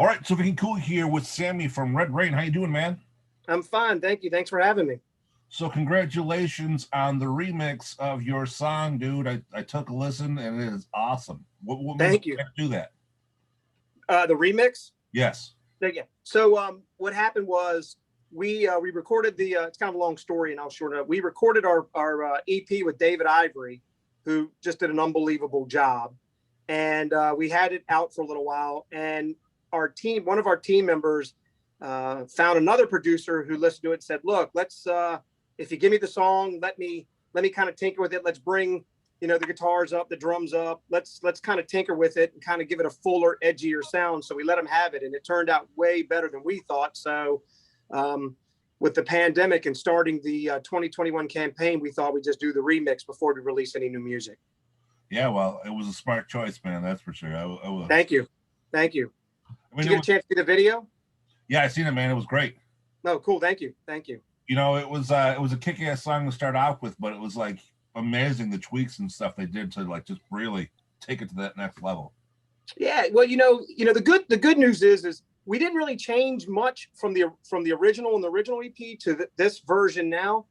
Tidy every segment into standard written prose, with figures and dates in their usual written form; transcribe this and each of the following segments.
All right, so we can cool here with Sammy from Red Rain. How you doing, man? I'm fine, thank you. Thanks for having me. So congratulations on the remix of your song, dude. I took a listen and it is awesome. What made Thank you you. do that? The remix. Yes. Yeah. So what happened was we recorded the. It's kind of a long story, and I'll shorten it up. We recorded our EP with David Ivory, who just did an unbelievable job, and we had it out for a little while. And one of our team members, found another producer who listened to it and said, "Look, let's if you give me the song, let me kind of tinker with it. Let's bring the guitars up, the drums up. Let's kind of tinker with it and kind of give it a fuller, edgier sound." So we let him have it, and it turned out way better than we thought. So with the pandemic and starting the 2021 campaign, we thought we'd just do the remix before we release any new music. Yeah, well, it was a smart choice, man. That's for sure. Thank you. Thank you. I mean, Did you get a chance to see the video? Yeah, I seen it, man. It was great. Oh, cool. Thank you. Thank you. It was a kick-ass song to start out with, but it was like amazing the tweaks and stuff they did to like just really take it to that next level. Yeah, well, the good news is we didn't really change much from the original and the original EP to this version now.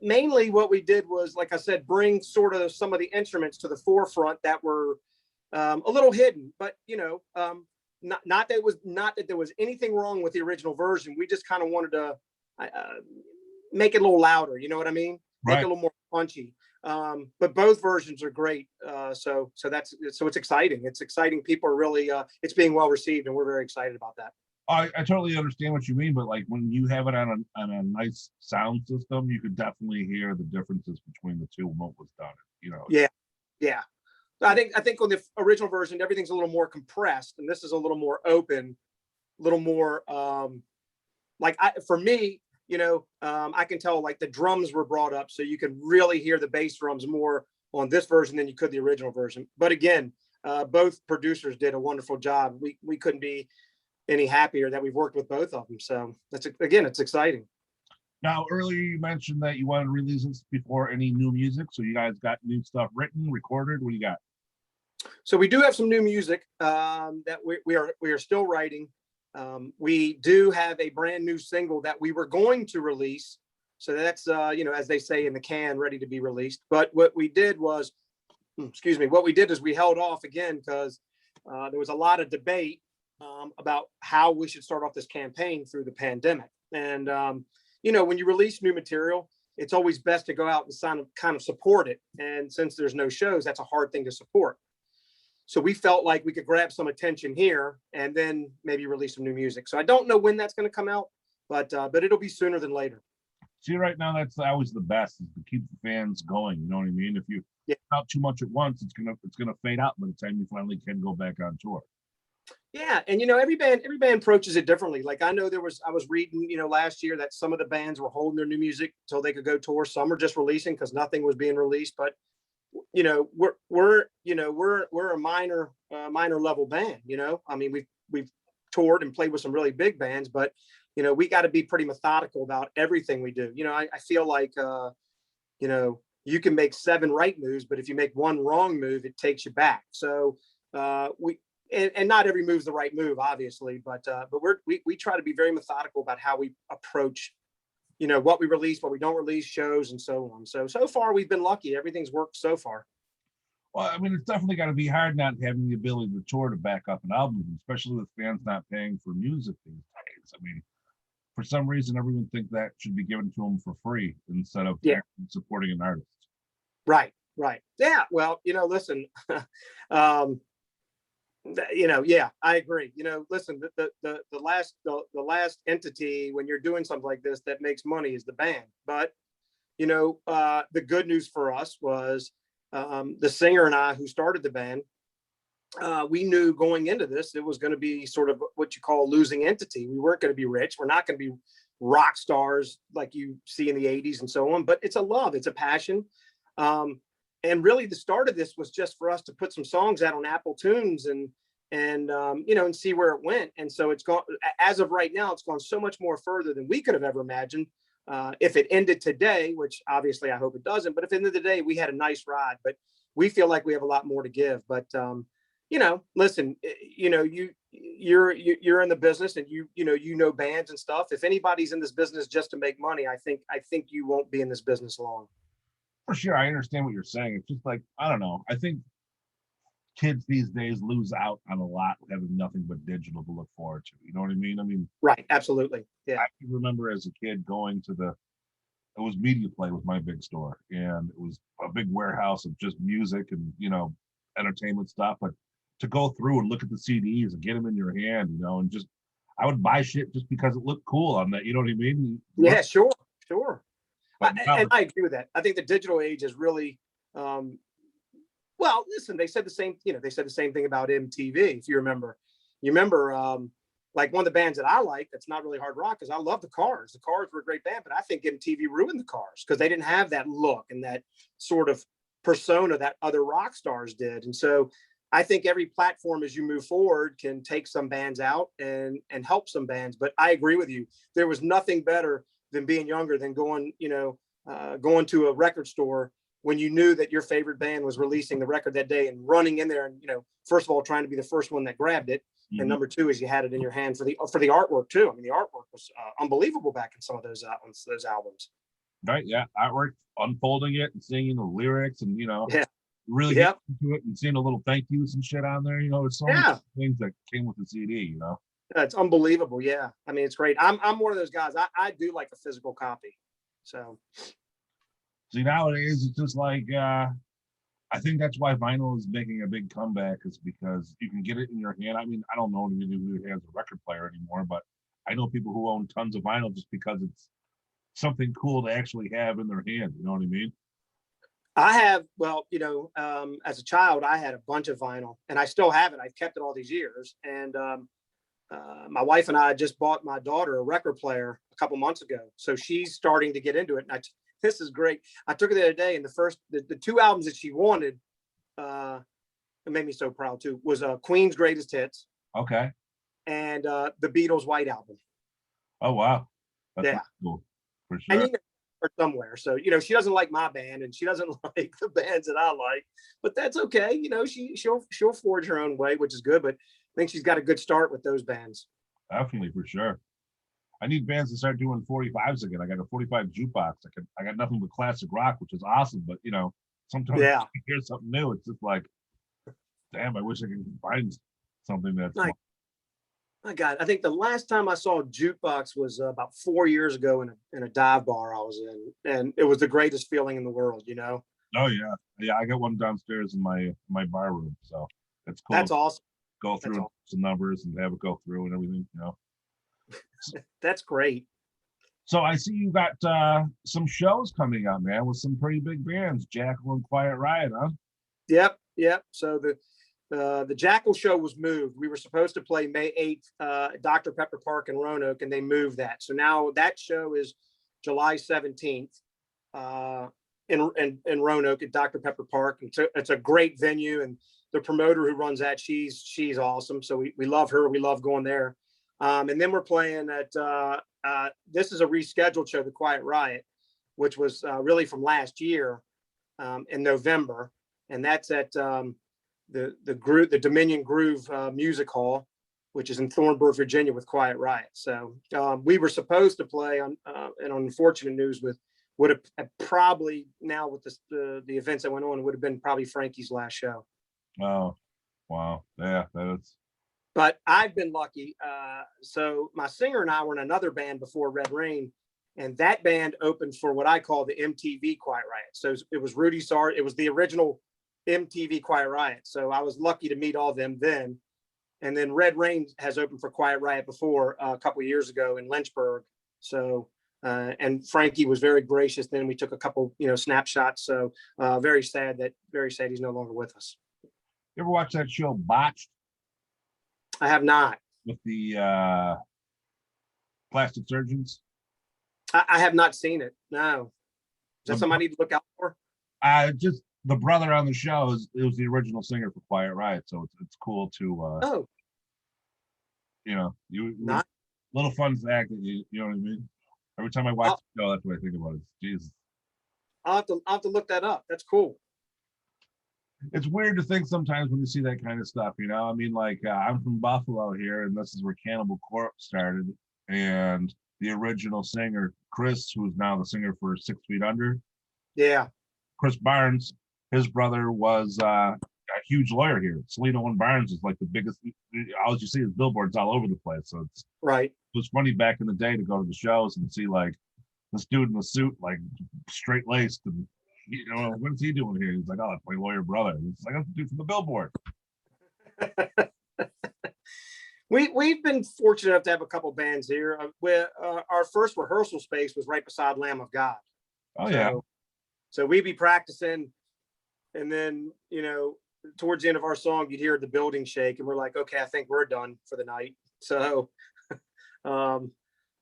Mainly what we did was, like I said, bring sort of some of the instruments to the forefront that were a little hidden, but not that there was anything wrong with the original version. We just kind of wanted to make it a little louder. You know what I mean? Make it a little more punchy. But both versions are great. So it's exciting. It's exciting. People are really it's being well received, and we're very excited about that. I totally understand what you mean, but like when you have it on a nice sound system, you could definitely hear the differences between the two and what was done. Yeah. I think on the original version, everything's a little more compressed, and this is a little more open, a little more for me, I can tell like the drums were brought up, so you can really hear the bass drums more on this version than you could the original version. But again, both producers did a wonderful job. We couldn't be any happier that we've worked with both of them. So it's exciting. Now, earlier you mentioned that you wanted to release this before any new music. So you guys got new stuff written, recorded. What do you got? So we do have some new music that we are still writing. We do have a brand new single that we were going to release. So that's, as they say in the can, ready to be released. But what we did is we held off again because there was a lot of debate about how we should start off this campaign through the pandemic. And, when you release new material, it's always best to go out and kind of support it. And since there's no shows, that's a hard thing to support. So we felt like we could grab some attention here and then maybe release some new music. So I don't know when that's going to come out, but it'll be sooner than later. See, right now that's always the best, is to keep the fans going. You know what I mean? If you out too much at once, it's gonna fade out by the time you finally can go back on tour. Yeah, and every band approaches it differently. Like I was reading last year that some of the bands were holding their new music until they could go tour. Some are just releasing because nothing was being released. But we're a minor level band. I mean, we've toured and played with some really big bands, but we got to be pretty methodical about everything we do. I feel like you can make 7 right moves, but if you make one wrong move, it takes you back. So and not every move's the right move, obviously, but we try to be very methodical about how we approach what we release, what we don't release, shows, and so on. So far we've been lucky. Everything's worked so far. Well, I mean, it's definitely got to be hard not having the ability to tour to back up an album, especially with fans not paying for music these days. I mean, for some reason, everyone thinks that should be given to them for free instead of supporting an artist. Right. Yeah. Well, listen, I agree. Listen, the last entity when you're doing something like this that makes money is the band. But the good news for us was the singer and I, who started the band, we knew going into this it was going to be sort of what you call a losing entity. We weren't going to be rich. We're not going to be rock stars like you see in the 80s and so on. But it's a love. It's a passion. And really, the start of this was just for us to put some songs out on Apple Tunes and see where it went. And so it's gone, as of right now, it's gone so much more further than we could have ever imagined. If it ended today, which obviously I hope it doesn't, but if at the end of the day, we had a nice ride, but we feel like we have a lot more to give. But, listen, you're in the business and you know bands and stuff. If anybody's in this business just to make money, I think you won't be in this business long. For sure, I understand what you're saying. It's just like, I don't know. I think kids these days lose out on a lot having nothing but digital to look forward to. You know what I mean? I mean, Right. Absolutely. Yeah. I can remember as a kid going to it was Media Play was my big store, and it was a big warehouse of just music and, entertainment stuff. But to go through and look at the CDs and get them in your hand, and just, I would buy shit just because it looked cool on that. You know what I mean? Yeah, sure. Sure. But now, And I agree with that. I think the digital age is really, well, listen, they said the same thing about MTV. If you remember, like one of the bands that I like, that's not really hard rock, because I love the Cars. The Cars were a great band, but I think MTV ruined the Cars because they didn't have that look and that sort of persona that other rock stars did. And so I think every platform as you move forward can take some bands out and help some bands. But I agree with you. There was nothing better than being younger than going to a record store when you knew that your favorite band was releasing the record that day and running in there and, first of all, trying to be the first one that grabbed it. And number two is you had it in your hand for the artwork too. I mean, the artwork was unbelievable back in some of those albums. right? Yeah, artwork, unfolding it and singing the lyrics, and Yeah. really Yep. getting into it and seeing a little thank yous and shit on there. There's so many things that came with the CD. It's unbelievable. Yeah. I mean, it's great. I'm one of those guys. I do like a physical copy. So. See, nowadays it's just like, I think that's why vinyl is making a big comeback, is because you can get it in your hand. I mean, I don't know anybody who has a record player anymore, but I know people who own tons of vinyl just because it's something cool to actually have in their hand. You know what I mean? I have, well, as a child, I had a bunch of vinyl, and I still have it. I've kept it all these years. And my wife and I just bought my daughter a record player a couple months ago. So she's starting to get into it. And this is great. I took her the other day, and the two albums that she wanted, it made me so proud too, was Queen's Greatest Hits. Okay. And the Beatles' White Album. Oh, wow. That's cool. For sure. And or somewhere. So, she doesn't like my band and she doesn't like the bands that I like, but that's okay. She'll forge her own way, which is good, but I think she's got a good start with those bands. Definitely, for sure. I need bands to start doing 45s again. I got a 45 jukebox. I got nothing but classic rock, which is awesome, but sometimes you hear something new. It's just like, damn, I wish I could find something that's my God, I think the last time I saw a jukebox was about 4 years ago in a dive bar I was in, and it was the greatest feeling in the world. Oh yeah, I got one downstairs in my bar room, so it's cool. That's awesome. Go through some numbers and have it go through and everything. That's great. So I see you got some shows coming up, man, with some pretty big bands, Jackyl and Quiet Riot, huh? Yep. So the Jackyl show was moved. We were supposed to play May 8th, Dr. Pepper Park in Roanoke, and they moved that. So now that show is July 17th in Roanoke at Dr. Pepper Park. It's a great venue, and the promoter who runs that, she's awesome. So we love her. We love going there. And then we're playing at this is a rescheduled show, the Quiet Riot, which was really from last year in November, and that's at the Dominion Groove Music Hall, which is in Thornburg, Virginia, with Quiet Riot. So we were supposed to play on, and unfortunate news would have probably, now with the events that went on, would have been probably Frankie's last show. Oh, wow. Yeah, that's. But I've been lucky. So my singer and I were in another band before Red Rain, and that band opened for what I call the MTV Quiet Riot. So it was Rudy Sarge. It was the original MTV Quiet Riot. So I was lucky to meet all of them then. And then Red Rain has opened for Quiet Riot before a couple of years ago in Lynchburg. So and Frankie was very gracious. Then we took a couple, snapshots. So very sad he's no longer with us. You ever watch that show Botched? I have not. With the plastic surgeons? I have not seen it. No. Is that something I need to look out for? Just the brother on the show was the original singer for Quiet Riot, so it's cool to not little fun fact that you know what I mean. Every time I watch the show, that's what I think about it. Jesus. I'll have to look that up. That's cool. it's weird to think sometimes when you see that kind of stuff, you know. I mean, like I'm from Buffalo here, and this is where Cannibal Corpse started, and the original singer Chris, who's now the singer for 6 Feet Under, Yeah, Chris Barnes, his brother was a huge lawyer here. Salino and Barnes is like the biggest. All you see is billboards all over the place. So right. it was funny back in the day to go to the shows and see like this dude in a suit, like straight laced, and what's he doing here? He's like, oh, that's my lawyer brother. And it's like, that's the dude from the billboard. We've been fortunate enough to have a couple bands here. Where our first rehearsal space was right beside Lamb of God. Oh yeah. So we'd be practicing, and then towards the end of our song, you'd hear the building shake, and we're like, okay, I think we're done for the night. So,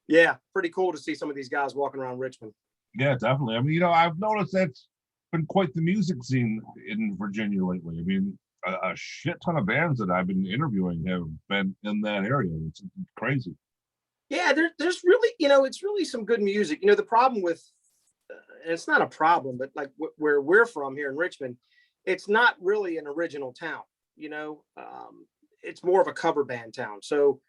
yeah, pretty cool to see some of these guys walking around Richmond. Yeah, definitely. I mean, I've noticed that's been quite the music scene in Virginia lately. I mean, a shit ton of bands that I've been interviewing have been in that area. It's crazy. Yeah, there's really, it's really some good music. The problem with, and it's not a problem, but like where we're from here in Richmond, it's not really an original town. It's more of a cover band town. So,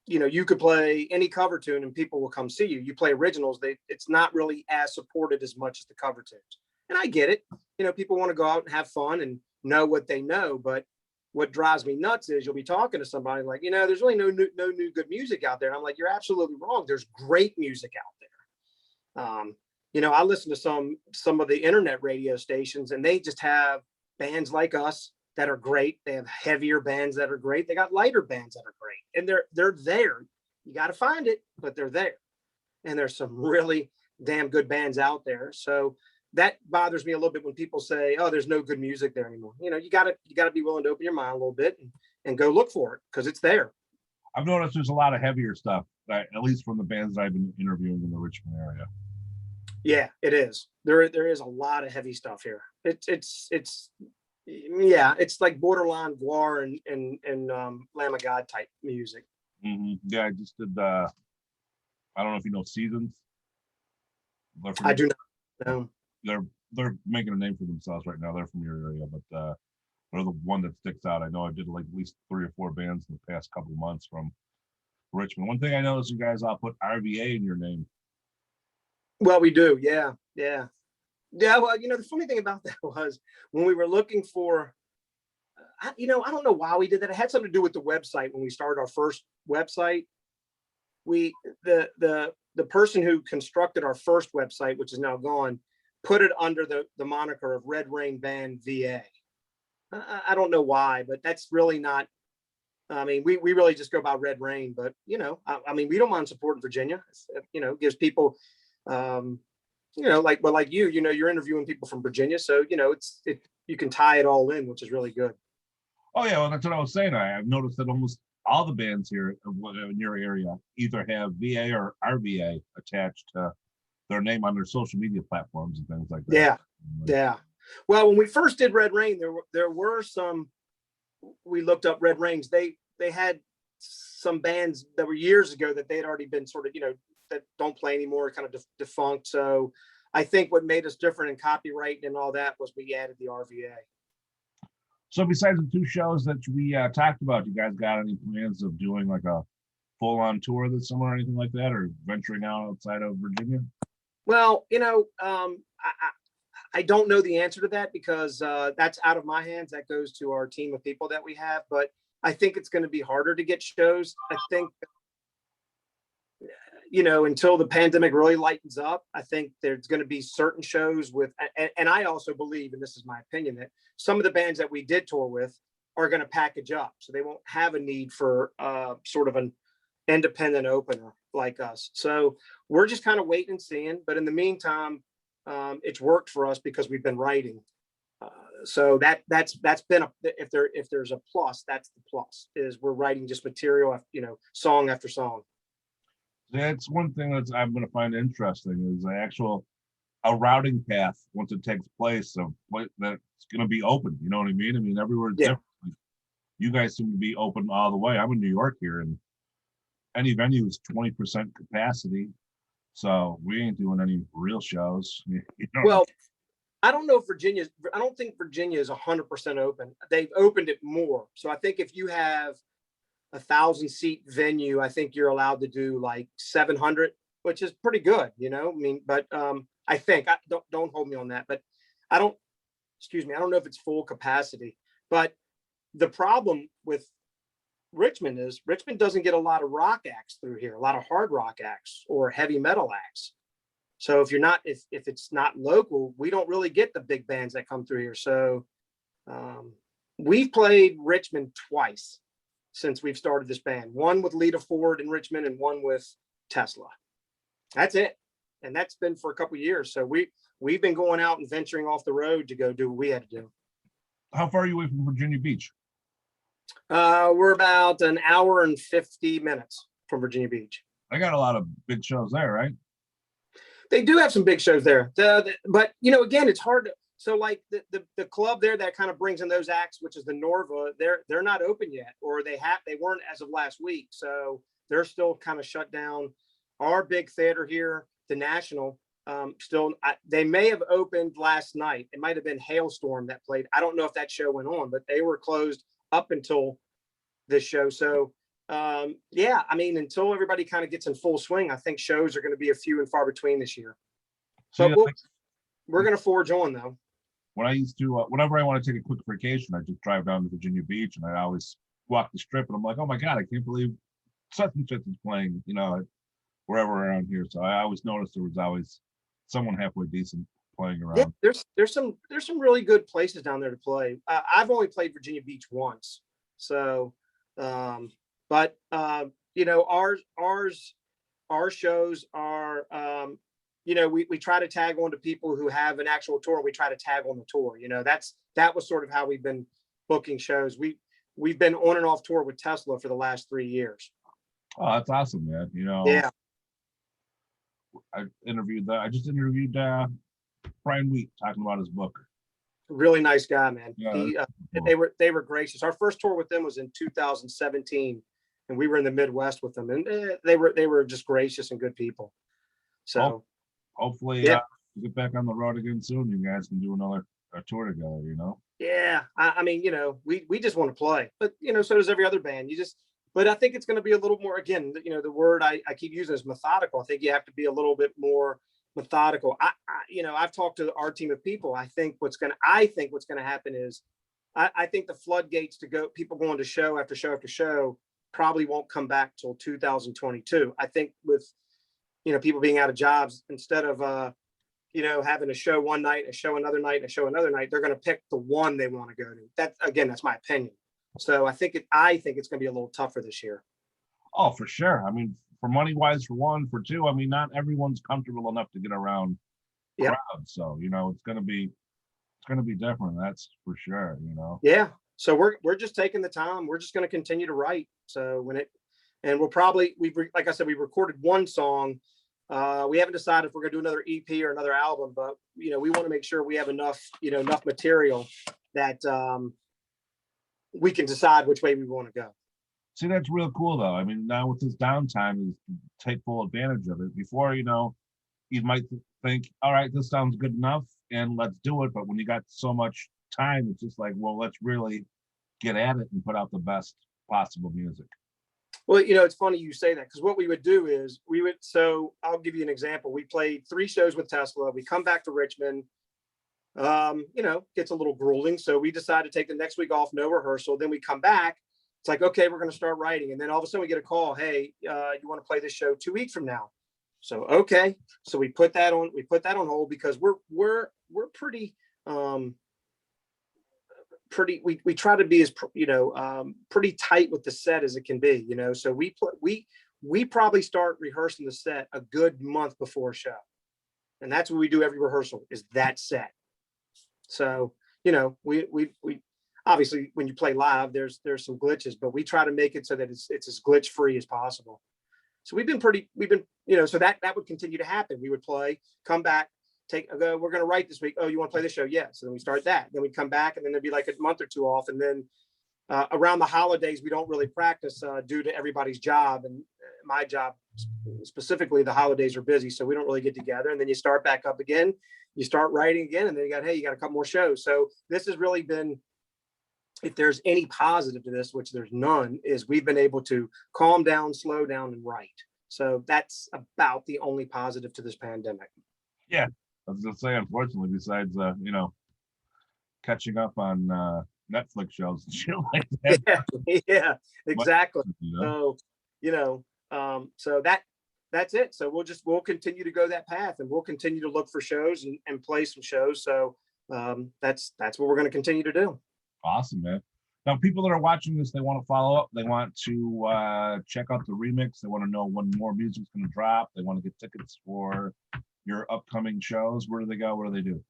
you could play any cover tune and people will come see you. You play originals, it's not really as supported as much as the cover tunes. And I get it. People want to go out and have fun and know what they know. But what drives me nuts is you'll be talking to somebody like, there's really no new good music out there. I'm like, you're absolutely wrong. There's great music out there. I listen to some of the internet radio stations, and they just have bands like us that are great. They have heavier bands that are great. They got lighter bands that are great, and they're there. You got to find it, but they're there. And there's some really damn good bands out there. So that bothers me a little bit when people say, "Oh, there's no good music there anymore." You got to be willing to open your mind a little bit and go look for it, because it's there. I've noticed there's a lot of heavier stuff, at least from the bands that I've been interviewing in the Richmond area. Yeah, it is. There is a lot of heavy stuff here. It's like borderline Guar and Lamb of God type music. Mm-hmm. Yeah, I just did. I don't know if you know Seasons. I do not know. They're making a name for themselves right now. They're from your area, but they're the one that sticks out. I know I did like at least 3 or 4 bands in the past couple of months from Richmond. One thing I noticed, you guys all put RVA in your name. Well, we do. Yeah. Well, the funny thing about that was when we were looking for, I don't know why we did that. It had something to do with the website. When we started our first website, the person who constructed our first website, which is now gone, put it under the moniker of Red Rain Band VA. I don't know why, but that's really not. I mean, we really just go by Red Rain, but I mean, we don't mind supporting Virginia. Gives people. Like you're interviewing people from Virginia, so you can tie it all in, which is really good. Oh yeah, well that's what I was saying. I've noticed that almost all the bands here in your area either have VA or RVA attached to their name on their social media platforms and things like that. Yeah. Well, when we first did Red Rain, there were some. We looked up Red Rains. They had some bands that were years ago that they had already been sort of that don't play anymore, kind of defunct. So I think what made us different in copyright and all that was we added the RVA. So besides the 2 shows that we talked about, you guys got any plans of doing like a full-on tour this summer or anything like that, or venturing out outside of Virginia? Well, I don't know the answer to that, because that's out of my hands. That goes to our team of people that we have, but I think it's going to be harder to get shows. I think until the pandemic really lightens up, I think there's going to be certain shows and I also believe, and this is my opinion, that some of the bands that we did tour with are going to package up. So they won't have a need for sort of an independent opener like us. So we're just kind of waiting and seeing. But in the meantime, it's worked for us because we've been writing. So that's been if there's a plus, that's the plus, is we're writing just material, song after song. That's one thing that I'm going to find interesting, is a routing path once it takes place of that's going to be open. You know what I mean? I mean, everywhere is different. You guys seem to be open all the way. I'm in New York here, and any venue is 20% capacity, so we ain't doing any real shows. Well, I don't know if I don't think Virginia is 100% open. They've opened it more. So I think if you have 1,000-seat venue, I think you're allowed to do like 700, which is pretty good, you know, I mean, but I think, don't hold me on that, but I don't, excuse me, I don't know if it's full capacity, but the problem with Richmond is Richmond doesn't get a lot of rock acts through here, a lot of hard rock acts or heavy metal acts. So if it's not local, we don't really get the big bands that come through here. So we've played Richmond twice since we've started this band, one with Lita Ford in Richmond and one with Tesla. That's it. And that's been for a couple of years. So we've been going out and venturing off the road to go do what we had to do. How far are you away from Virginia Beach? We're about an hour and 50 minutes from Virginia Beach. I got a lot of big shows there, right? They do have some big shows there, but you know, again, it's hard to, so like the club there that kind of brings in those acts, which is the Norva, they're not open yet, or they weren't as of last week. So they're still kind of shut down. Our big theater here, the National, they may have opened last night. It might have been Hailstorm that played. I don't know if that show went on, but they were closed up until this show. So yeah, I mean, until everybody kind of gets in full swing, I think shows are going to be a few and far between this year. So we're going to forge on though. When I used to, whenever I want to take a quick vacation, I just drive down to Virginia Beach and I always walk the strip and I'm like, oh my God, I can't believe such and such is playing, you know, wherever around here. So I always noticed there was always someone halfway decent playing around. Yeah, there's some really good places down there to play. I've only played Virginia Beach once. So, but you know, our shows are, you know, we try to tag on to people who have an actual tour. We try to tag on the tour. You know, that was sort of how we've been booking shows. We've been on and off tour with Tesla for the last 3 years. Oh, that's awesome, man. You know, yeah. I just interviewed Brian Wheat talking about his book. Really nice guy, man. Yeah, cool. They were gracious. Our first tour with them was in 2017, and we were in the Midwest with them, and they were just gracious and good people. So hopefully, yeah. Get back on the road again soon. You guys can do another tour together. You know. Yeah, I mean, you know, we just want to play, but you know, so does every other band. But I think it's going to be a little more, again, you know, the word I keep using is methodical. I think you have to be a little bit more methodical. You know, I've talked to our team of people. I think what's going to happen is I think the floodgates to people going to show after show after show probably won't come back till 2022. I think with, you know, people being out of jobs, instead of, you know, having a show one night, a show another night, and a show another night, they're going to pick the one they want to go to. That's my opinion. So I think it's going to be a little tougher this year. Oh, for sure. I mean, for money wise, for one, for two, I mean, not everyone's comfortable enough to get around crowds. So, you know, it's going to be different. That's for sure, you know? Yeah. So we're just taking the time. We're just going to continue to write. So we'll probably, like I said, we recorded one song. We haven't decided if we're going to do another EP or another album, but, you know, we want to make sure we have enough material that, we can decide which way we want to go. See, that's real cool though. I mean, now with this downtime is take full advantage of it. Before, you know, you might think, all right, this sounds good enough and let's do it. But when you got so much time, it's just like, well, let's really get at it and put out the best possible music. Well, you know, it's funny you say that, because what we would do is so I'll give you an example. We played 3 shows with Tesla. We come back to Richmond. You know, gets a little grueling. So we decided to take the next week off, no rehearsal. Then we come back. It's like, okay, we're going to start writing. And then all of a sudden we get a call. Hey, you want to play this show 2 weeks from now? So, okay. So we put that on hold because we're pretty, we try to be as, you know, pretty tight with the set as it can be, you know? So we probably start rehearsing the set a good month before a show. And that's what we do every rehearsal, is that set. So, you know, we obviously when you play live, there's some glitches, but we try to make it so that it's as glitch free as possible. So we've been, you know, so that would continue to happen. We would play, come back, we're going to write this week. Oh, you want to play this show? Yeah. So then we start that. Then we'd come back, and then there'd be like a month or two off. And then around the holidays, we don't really practice due to everybody's job. And my job specifically, the holidays are busy, so we don't really get together. And then you start back up again, you start writing again, and then you got a couple more shows. So this has really been, if there's any positive to this, which there's none, is we've been able to calm down, slow down, and write. So that's about the only positive to this pandemic. Yeah, I was gonna say, unfortunately, besides catching up on Netflix shows and shit like that. Yeah, exactly. You know? So, so that's it. So we'll continue to go that path, and we'll continue to look for shows and play some shows. So that's what we're going to continue to do. Awesome, man. Now, people that are watching this, they want to follow up. They want to check out the remix. They want to know when more music's going to drop. They want to get tickets for your upcoming shows. Where do they go? What do they do?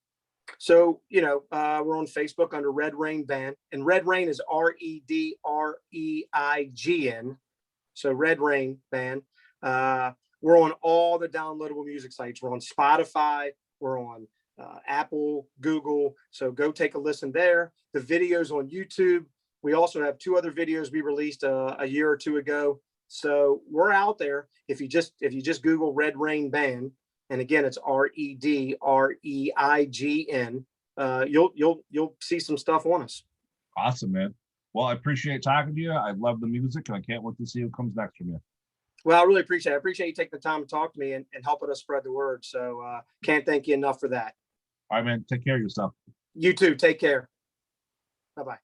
So, we're on Facebook under Red Rain Band, and Red Rain is REDREIGN. So Red Rain Band. We're on all the downloadable music sites. We're on Spotify. We're on Apple, Google. So go take a listen there. The videos on YouTube. We also have 2 other videos we released a year or 2 ago. So we're out there. If you just Google Red Rain Band, and again, it's REDREIGN, you'll see some stuff on us. Awesome, man. Well, I appreciate talking to you. I love the music, and I can't wait to see what comes next from you. Well, I really appreciate it. I appreciate you taking the time to talk to me and helping us spread the word. So can't thank you enough for that. All right, man. Take care of yourself. You too. Take care. Bye-bye.